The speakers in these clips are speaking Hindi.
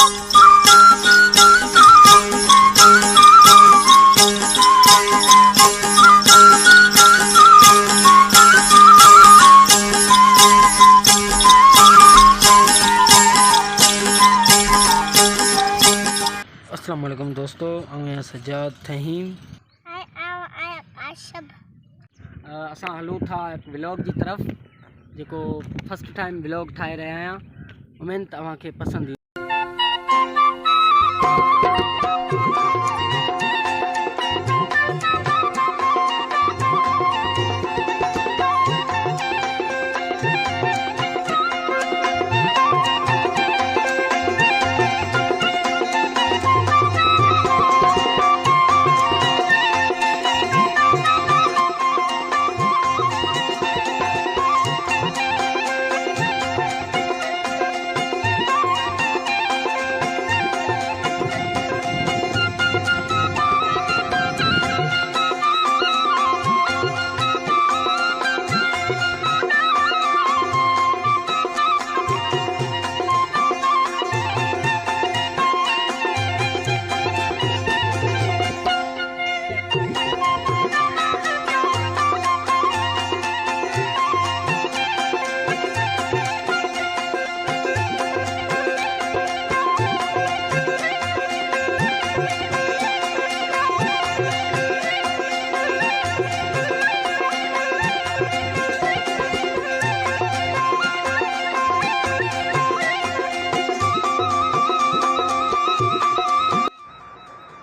अस्सलाम वालेकुम दोस्तों, मैं सज्जाद फहीम। असां हलूं था व्लॉग की तरफ, जो फर्स्ट टाइम व्लॉग ठाहे रहा आहियां। उम्मीद तव्हांखे पसंद ईंदो।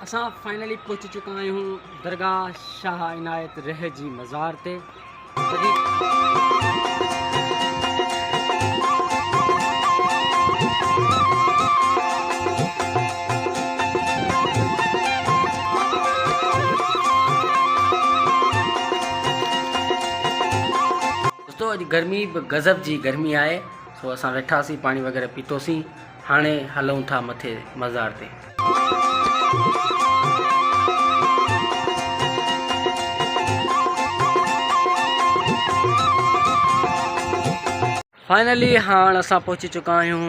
असां फाइनली पहुची चुका आहियूं दरगाह शाह इनायत रह जी मज़ार ते। दोस्तों अॼु गर्मी बि गज़ब जी गर्मी आहे, सो असां वेठासीं, पाणी वग़ैरह पीतोसीं। हाणे हलूं था मथे मज़ार ते। फाइनली हाँ असां पहुची चुका आहियूं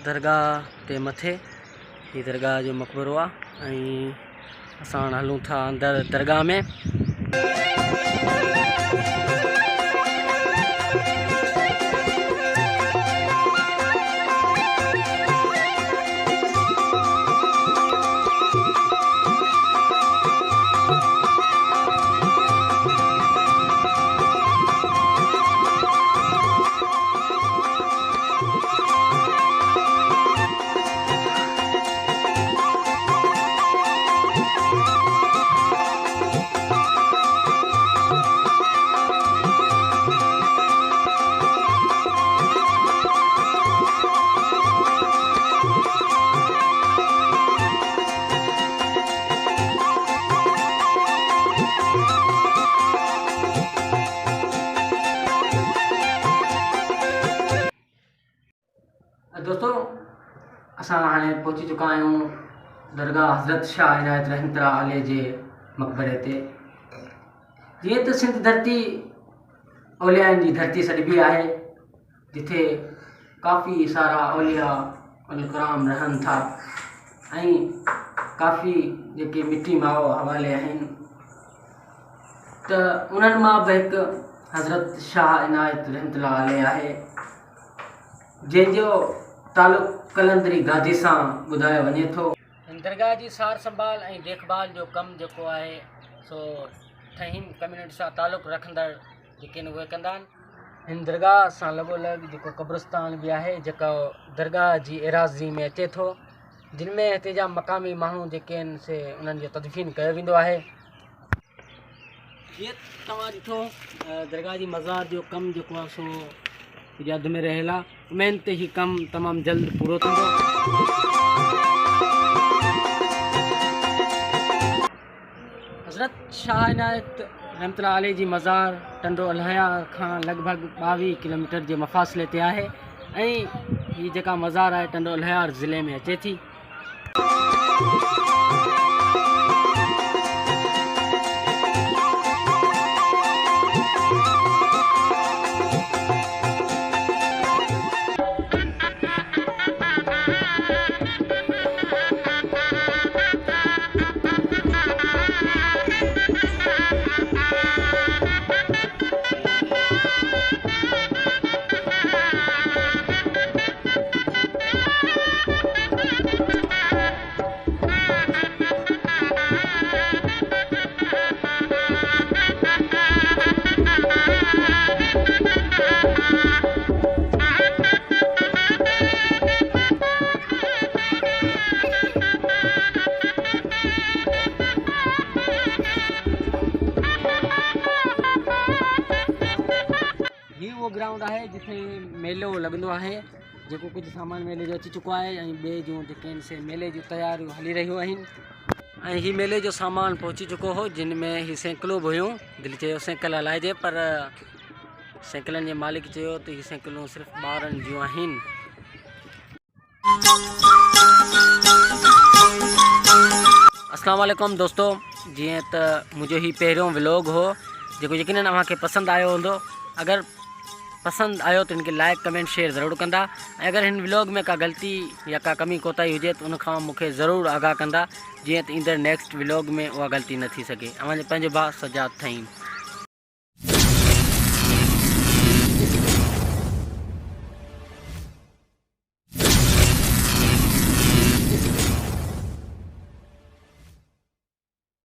दरगाह ते मथे। ही दरगाह जो मक़बरो आहे ऐं असां हलूं था अंदर दरगाह में। दोस्तों असां हाणे पहुची चुका आहियूं दरगाह हज़रत शाह इनायत रहमतुल्लाह अलैह जे मक़बरे ते। जीअं त सिंध धरती औलियाउनि जी धरती सॾिबी आहे, जिथे काफ़ी सारा औलिया अलकराम रहनि था ऐं काफ़ी जेके मिटी माओ हवाले आहिनि, त उन्हनि मां बि हिकु हज़रत शाह इनायत रहमतुल्लाह अलैह आहे, जंहिंजो तालुक़ कलंदरी गादी सां ॿुधायो वञे थो। हिन दरगाह जी सार संभाल ऐं देखभाल जो कमु जेको आहे सो फहीम कम्यूनिटी सां तालुक़ रखंदड़ जेके उहे कंदा आहिनि। हिन दरगाह सां लॻोलॻि जेको क़ब्रिस्तान बि आहे, जेको दरगाह जी एराज़ी में अचे थो, जिन में हिते जा मक़ामी माण्हू जेके आहिनि से उन्हनि जो तदफ़ीन कयो वेंदो आहे। जीअं तव्हां ॾिठो दरगाह जी मज़ार जो कमु जेको आहे सो इजाद में रहेला। उम्मीद ते ही कम तमाम जल्द पूरो थींदो। हज़रत शाह इनायत रहमतुल्लाह अलैह जी मज़ार टंडो अलहया खां लॻभॻि 22 किलोमीटर जे मफ़ासिले ते आहे ऐं हीअ जेका मज़ार आहे टंडो अलहया ज़िले में अचे थी। वो ग्राउंड है जिथे मेलो लगंदो है, जेको कुछ सामान मेले जो अची चुको है ऐं ॿिए जूं जेके से मेले जूं तयारियूं हली रहियूं आहिनि। ऐं ही मेले जो सामान पहुची चुको हो, जिन में ही साइकिलूं बि हुयूं। दिलि चयो साइकिल हलाइजे, पर साइकिलनि जे मालिक चयो त ही साइकिलूं सिर्फ़ु ॿारनि जूं आहिनि। अस्सलाम वालेकुम दोस्तों, जीअं त मुंहिंजो ही पहिरियों व्लॉग हो जेको यकीनन अव्हांखे पसंदि आयो हूंदो। अगरि पसंदि आयो त इनखे लाइक कमेंट शेयर ज़रूरु कंदा, ऐं अगरि हिन व्लॉग में का ग़लती या का कमी कोताही हुजे त उनखां मूंखे ज़रूरु आगाह कंदा, जीअं त ईंदड़ नेक्स्ट व्लॉग में उहा ग़लती न थी सघे। पंहिंजो भाउ सजाद थईं।